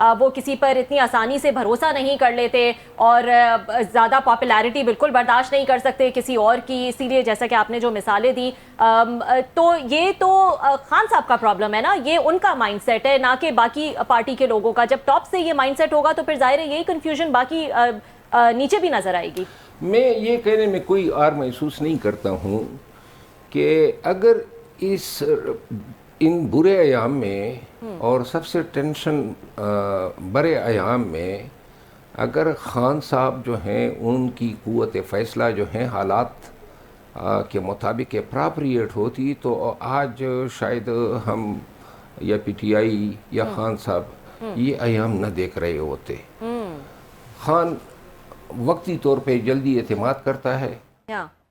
وہ کسی پر اتنی آسانی سے بھروسہ نہیں کر لیتے اور زیادہ پاپولیرٹی بالکل برداشت نہیں کر سکتے کسی اور کی. اسی لیے جیسا کہ آپ نے جو مثالیں دی تو یہ تو خان صاحب کا پرابلم ہے نا, یہ ان کا مائنڈ سیٹ ہے نہ کہ باقی پارٹی کے لوگوں کا. جب ٹاپ سے یہ مائنڈ سیٹ ہوگا تو پھر ظاہر ہے یہی کنفیوژن باقی نیچے بھی نظر آئے گی. میں یہ کہنے میں کوئی آر محسوس نہیں کرتا ہوں کہ اگر ان برے ایام میں اور سب سے ٹینشن برے ایام میں اگر خان صاحب جو ہیں ان کی قوت فیصلہ جو ہیں حالات کے مطابق اپراپریٹ ہوتی تو آج شاید ہم یا پی ٹی آئی یا خان صاحب یہ ایام نہ دیکھ رہے ہوتے. خان وقتی طور پہ جلدی اعتماد کرتا ہے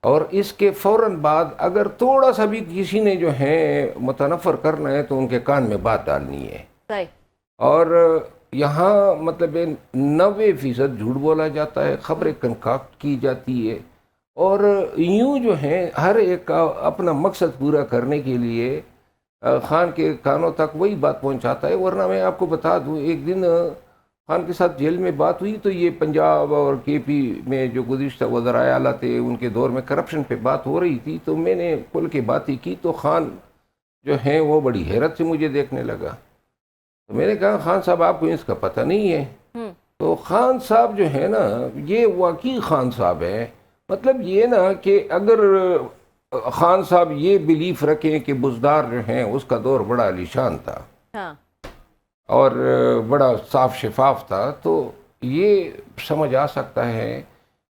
اور اس کے فوراً بعد اگر تھوڑا سا بھی کسی نے جو ہے متنفر کرنا ہے تو ان کے کان میں بات ڈالنی ہے. اور یہاں مطلب 90% جھوٹ بولا جاتا ہے, خبریں کنکاکٹ کی جاتی ہے اور یوں جو ہیں ہر ایک کا اپنا مقصد پورا کرنے کے لیے خان کے کانوں تک وہی بات پہنچاتا ہے. ورنہ میں آپ کو بتا دوں ایک دن خان کے ساتھ جیل میں بات ہوئی تو یہ پنجاب اور کے پی میں جو گزشتہ وزرائے اعلیٰ تھے ان کے دور میں کرپشن پہ بات ہو رہی تھی تو میں نے کھل کے باتیں کی تو خان جو ہیں وہ بڑی حیرت سے مجھے دیکھنے لگا. تو میں نے کہا خان صاحب آپ کو اس کا پتہ نہیں ہے؟ تو خان صاحب جو ہے نا یہ واقعی خان صاحب ہے. مطلب یہ نا کہ اگر خان صاحب یہ بلیف رکھیں کہ بزدار جو ہیں اس کا دور بڑا عالیشان تھا اور بڑا صاف شفاف تھا تو یہ سمجھ آ سکتا ہے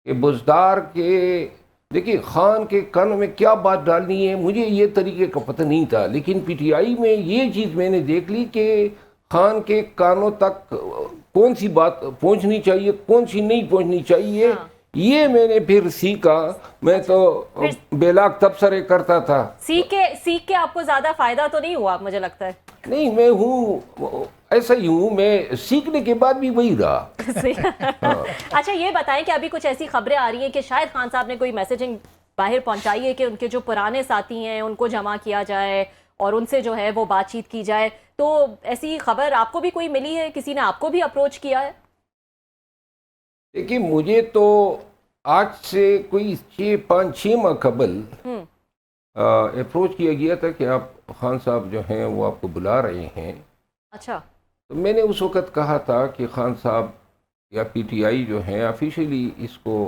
کہ بزدار کے دیکھیے خان کے کانوں میں کیا بات ڈالنی ہے مجھے یہ طریقے کا پتہ نہیں تھا, لیکن پی ٹی آئی میں یہ چیز میں نے دیکھ لی کہ خان کے کانوں تک کون سی بات پہنچنی چاہیے کون سی نہیں پہنچنی چاہیے یہ میں نے پھر سیکھا. میں تو بیلاک تبصرے کرتا تھا. سیکھ کے آپ کو زیادہ فائدہ تو نہیں ہوا مجھے لگتا ہے. نہیں میں ہوں ایسا ہی ہوں, میں سیکھنے کے بعد بھی وہی رہا. اچھا یہ بتائیں کہ ابھی کچھ ایسی خبریں آ رہی ہیں کہ شاید خان صاحب نے کوئی میسیجنگ باہر پہنچائی ہے کہ ان کے جو پرانے ساتھی ہیں ان کو جمع کیا جائے اور ان سے جو ہے وہ بات چیت کی جائے, تو ایسی خبر آپ کو بھی کوئی ملی ہے, کسی نے آپ کو بھی اپروچ کیا ہے؟ دیکھیے مجھے تو آج سے کوئی 5-6 ماہ قبل اپروچ کیا گیا تھا کہ آپ خان صاحب جو ہیں وہ آپ کو بلا رہے ہیں. اچھا. تو میں نے اس وقت کہا تھا کہ خان صاحب یا پی ٹی آئی جو ہیں آفیشیلی اس کو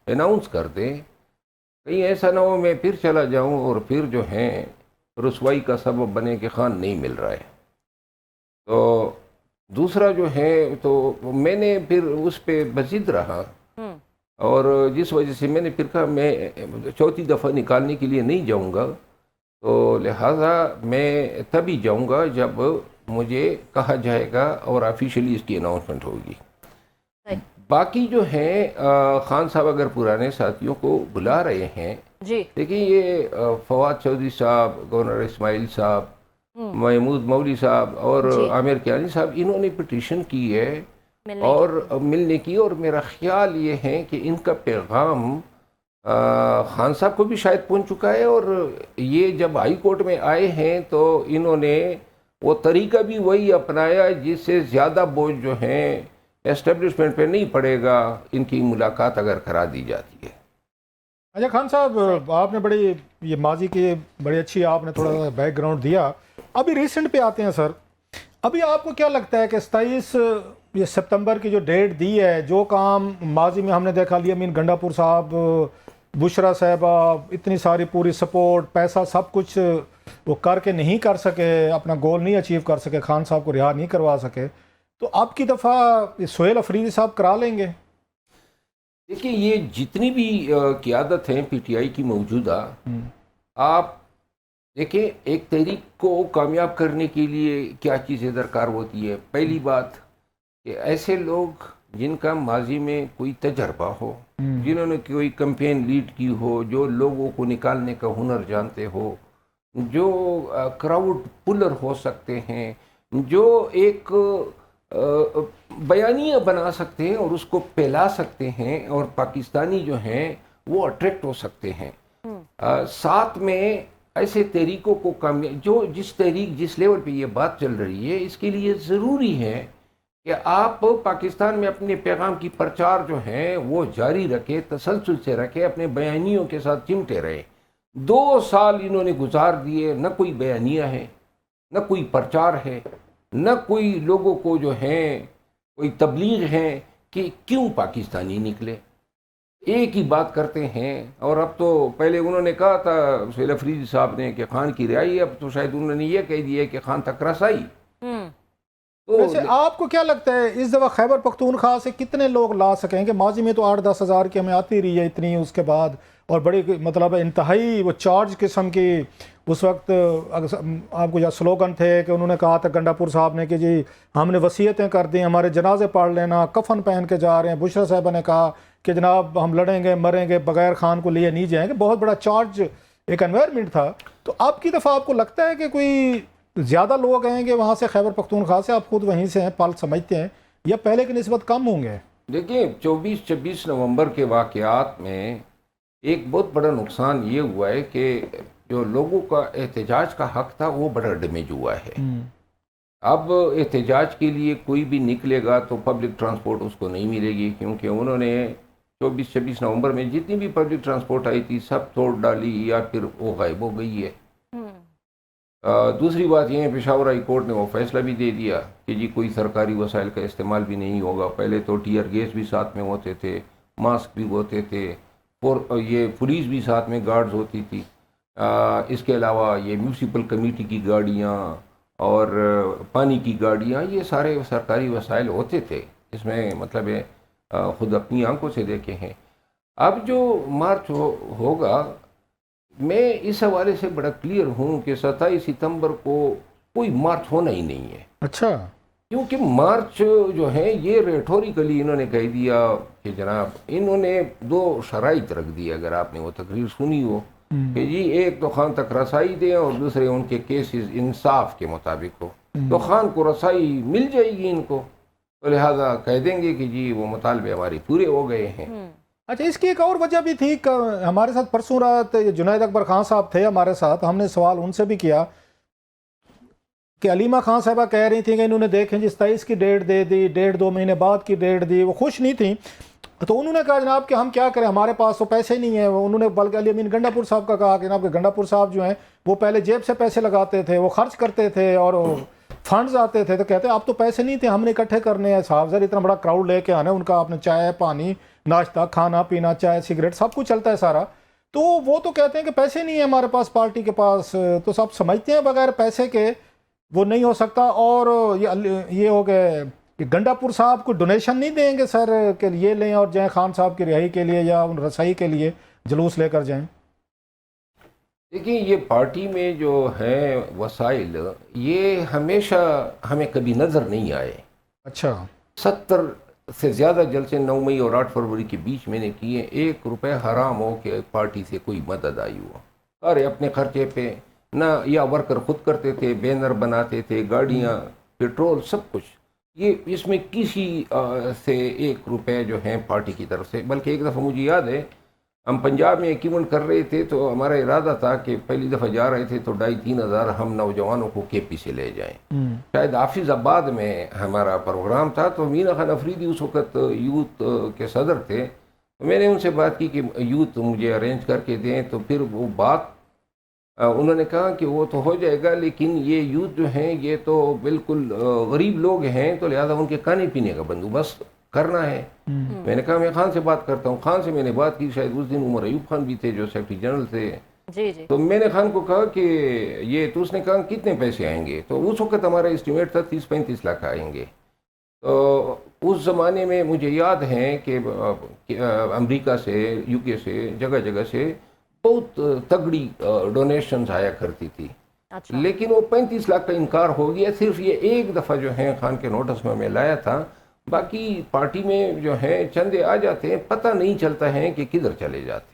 اناؤنس کر دیں, کہیں ایسا نہ ہو میں پھر چلا جاؤں اور پھر جو ہیں رسوائی کا سبب بنے کہ خان نہیں مل رہا ہے. تو دوسرا جو ہے تو میں نے پھر اس پہ بزد رہا اور جس وجہ سے میں نے پھر کہا میں 4تھی دفعہ نکالنے کے لیے نہیں جاؤں گا, تو لہٰذا میں تبھی جاؤں گا جب مجھے کہا جائے گا اور آفیشیلی اس کی اناؤنسمنٹ ہوگی. باقی جو ہیں خان صاحب اگر پرانے ساتھیوں کو بلا رہے ہیں دیکھیں یہ فواد چودھری صاحب, گورنر اسماعیل صاحب, محمود مولوی صاحب اور عامر کیانی صاحب انہوں نے پٹیشن کی ہے اور ملنے کی, اور میرا خیال یہ ہے کہ ان کا پیغام خان صاحب کو بھی شاید پہنچ چکا ہے اور یہ جب ہائی کورٹ میں آئے ہیں تو انہوں نے وہ طریقہ بھی وہی اپنایا جس سے زیادہ بوجھ جو ہیں اسٹیبلشمنٹ پہ نہیں پڑے گا ان کی ملاقات اگر کرا دی جاتی ہے. اچھا خان صاحب آپ نے بڑی یہ ماضی کی بڑی اچھی آپ نے تھوڑا سا بیک گراؤنڈ دیا. ابھی ریسنٹ پہ آتے ہیں سر, ابھی آپ کو کیا لگتا ہے کہ 27 سپتمبر کی جو ڈیٹ دی ہے, جو کام ماضی میں ہم نے دیکھا لیا امین گنڈا پور صاحب, بشرا صاحبہ, اتنی ساری پوری سپورٹ پیسہ سب کچھ وہ کر کے نہیں کر سکے, اپنا گول نہیں اچیو کر سکے, خان صاحب کو رہا نہیں کروا سکے, تو اب کی دفعہ سہیل افریدی صاحب کرا لیں گے؟ دیکھیے یہ جتنی بھی قیادت ہیں پی ٹی آئی کی موجودہ, آپ دیکھیں ایک تحریک کو کامیاب کرنے کے لیے کیا چیزیں درکار ہوتی ہے. پہلی بات کہ ایسے لوگ جن کا ماضی میں کوئی تجربہ ہو, جنہوں نے کوئی کمپین لیڈ کی ہو, جو لوگوں کو نکالنے کا ہنر جانتے ہو, جو کراؤڈ پلر ہو سکتے ہیں, جو ایک بیانیہ بنا سکتے ہیں اور اس کو پھیلا سکتے ہیں اور پاکستانی جو ہیں وہ اٹریکٹ ہو سکتے ہیں. ساتھ میں ایسے تحریکوں کو کامیاب جو جس تحریک جس لیول پہ یہ بات چل رہی ہے اس کے لیے ضروری ہے کہ آپ پاکستان میں اپنے پیغام کی پرچار جو ہیں وہ جاری رکھے، تسلسل سے رکھے، اپنے بیانیوں کے ساتھ چمٹے رہے۔ 2 سال انہوں نے گزار دیے، نہ کوئی بیانیہ ہے، نہ کوئی پرچار ہے، نہ کوئی لوگوں کو جو ہیں کوئی تبلیغ ہے کہ کیوں پاکستانی نکلے۔ ایک ہی بات کرتے ہیں، اور اب تو پہلے انہوں نے کہا تھا سہیل افریدی صاحب نے کہ خان کی رہائی، اب تو شاید انہوں نے یہ کہہ دیا کہ خان تک رسائی۔ تو ویسے آپ کو کیا لگتا ہے اس دفعہ خیبر پختونخوا سے کتنے لوگ لا سکیں گے؟ ماضی میں تو 8-10 ہزار کی ہمیں آتی رہی ہے اتنی، اس کے بعد اور بڑی مطلب انتہائی وہ چارج قسم کی اس وقت آپ کو یا سلوگن تھے کہ انہوں نے کہا تھا گنڈا پور صاحب نے کہ جی ہم نے وصیتیں کر دی، ہمارے جنازے پڑھ لینا، کفن پہن کے جا رہے ہیں۔ بشرا صاحبہ نے کہا کہ جناب ہم لڑیں گے مریں گے، بغیر خان کو لیے نہیں جائیں گے۔ بہت بڑا چارج ایک انوائرمنٹ تھا۔ تو اب کی دفعہ آپ کو لگتا ہے کہ کوئی زیادہ لوگ آئیں گے وہاں سے خیبر پختونخوا سے؟ آپ خود وہیں سے ہیں، پال سمجھتے ہیں، یا پہلے کی نسبت کم ہوں گے؟ دیکھیں 24-26 نومبر کے واقعات میں ایک بہت بڑا نقصان یہ ہوا ہے کہ جو لوگوں کا احتجاج کا حق تھا وہ بڑا ڈیمیج ہوا ہے۔ اب احتجاج کے لیے کوئی بھی نکلے گا تو پبلک ٹرانسپورٹ اس کو نہیں ملے گی، کیونکہ انہوں نے 24-26 نومبر میں جتنی بھی پبلک ٹرانسپورٹ آئی تھی سب توڑ ڈالی یا پھر وہ غائب ہو گئی ہے۔ دوسری بات یہ ہے پشاور ہائی کورٹ نے وہ فیصلہ بھی دے دیا کہ جی کوئی سرکاری وسائل کا استعمال بھی نہیں ہوگا۔ پہلے تو ٹیئر گیس بھی ساتھ میں ہوتے تھے، ماسک بھی ہوتے تھے، اور یہ پولیس بھی ساتھ میں گارڈز ہوتی تھی۔ اس کے علاوہ یہ میونسپل کمیٹی کی گاڑیاں اور پانی کی گاڑیاں، یہ سارے سرکاری وسائل ہوتے تھے۔ اس میں مطلب ہے خود اپنی آنکھوں سے دیکھے ہیں۔ اب جو مارچ ہوگا، میں اس حوالے سے بڑا کلیئر ہوں کہ 27 ستمبر کو کوئی مارچ ہونا ہی نہیں ہے۔ اچھا، کیونکہ مارچ جو ہے یہ ریٹوریکلی انہوں نے کہہ دیا کہ جناب انہوں نے 2 شرائط رکھ دی، اگر آپ نے وہ تقریر سنی ہو، کہ جی ایک تو خان تک رسائی دیں اور دوسرے ان کے کیسز انصاف کے مطابق ہو۔ تو خان کو رسائی مل جائے گی ان کو، تو لہٰذا کہہ دیں گے کہ جی وہ مطالبے ہمارے پورے ہو گئے ہیں۔ اچھا، اس کی ایک اور وجہ بھی تھی کہ ہمارے ساتھ پرسوں رات جنید اکبر خان صاحب تھے ہمارے ساتھ، ہم نے سوال ان سے بھی کیا کہ علیمہ خان صاحبہ کہہ رہی تھیں کہ انہوں نے دیکھیں جی 27 کی ڈیٹ دے دی، 1.5-2 مہینے بعد کی ڈیٹ دی، وہ خوش نہیں تھیں۔ تو انہوں نے کہا جناب کہ ہم کیا کریں، ہمارے پاس تو پیسے نہیں ہیں۔ انہوں نے بلکہ علی امین گنڈا پور صاحب کا کہا کہ جناب کہ گنڈا پور صاحب جو ہیں وہ پہلے جیب سے پیسے لگاتے تھے، وہ خرچ کرتے تھے اور فنڈز آتے تھے، تو کہتے ہیں اب تو پیسے نہیں تھے، ہم نے اکٹھے کرنے ہیں صاحب، ذرا اتنا بڑا کراؤڈ لے کے آنا ہے، ان کا آپ نے چائے پانی ناشتہ کھانا پینا چائے سگریٹ سب کچھ چلتا ہے سارا۔ تو وہ تو کہتے ہیں کہ پیسے نہیں ہیں ہمارے پاس پارٹی کے پاس، تو سب سمجھتے ہیں بغیر پیسے کے وہ نہیں ہو سکتا۔ اور یہ ہو گئے کہ گنڈا پور صاحب کو ڈونیشن نہیں دیں گے سر کہ یہ لیں اور جائیں خان صاحب کی رہائی کے لیے یا ان رسائی کے لیے جلوس لے کر جائیں؟ دیکھیں یہ پارٹی میں جو ہیں وسائل یہ ہمیشہ ہمیں کبھی نظر نہیں آئے۔ اچھا، 70 سے زیادہ جلسے 9 مئی اور 8 فروری کے بیچ میں نے کیے، 1 روپے حرام ہو کہ پارٹی سے کوئی مدد آئی ہو، اور اپنے خرچے پہ نہ، یا ورکر خود کرتے تھے، بینر بناتے تھے، گاڑیاں، پیٹرول، سب کچھ۔ یہ اس میں کسی سے 1 روپے جو ہیں پارٹی کی طرف سے، بلکہ ایک دفعہ مجھے یاد ہے ہم پنجاب میں ایک ایونٹ کر رہے تھے تو ہمارا ارادہ تھا کہ پہلی دفعہ جا رہے تھے تو 2,500-3 ہزار ہم نوجوانوں کو کے پی سے لے جائیں۔ شاید حافظ آباد میں ہمارا پروگرام تھا، تو مینا خان افریدی اس وقت یوتھ کے صدر تھے، میں نے ان سے بات کی کہ یوتھ مجھے ارینج کر کے دیں، تو پھر وہ بات انہوں نے کہا کہ وہ تو ہو جائے گا، لیکن یہ یوتھ جو ہیں یہ تو بالکل غریب لوگ ہیں، تو لہذا ان کے کھانے پینے کا بندوبست کرنا ہے۔ میں نے کہا میں خان سے بات کرتا ہوں۔ خان سے میں نے بات کی، شاید اس دن عمر ایوب خان بھی تھے جو سیکرٹری جنرل تھے۔ جی جی، تو میں نے خان کو کہا کہ یہ، تو اس نے کہا کتنے پیسے آئیں گے، تو اس وقت ہمارا اسٹیمیٹ تھا 30-35 لاکھ آئیں گے۔ تو اس زمانے میں مجھے یاد ہے کہ امریکہ سے، یو کے سے، جگہ جگہ سے بہت تگڑی ڈونیشنز آیا کرتی تھی، لیکن وہ 35 لاکھ کا انکار ہو گیا۔ صرف یہ ایک دفعہ جو ہے خان کے نوٹس میں میں لایا تھا، باقی پارٹی میں جو ہیں چندے آ جاتے ہیں، پتہ نہیں چلتا ہے کہ کدھر چلے جاتے ہیں۔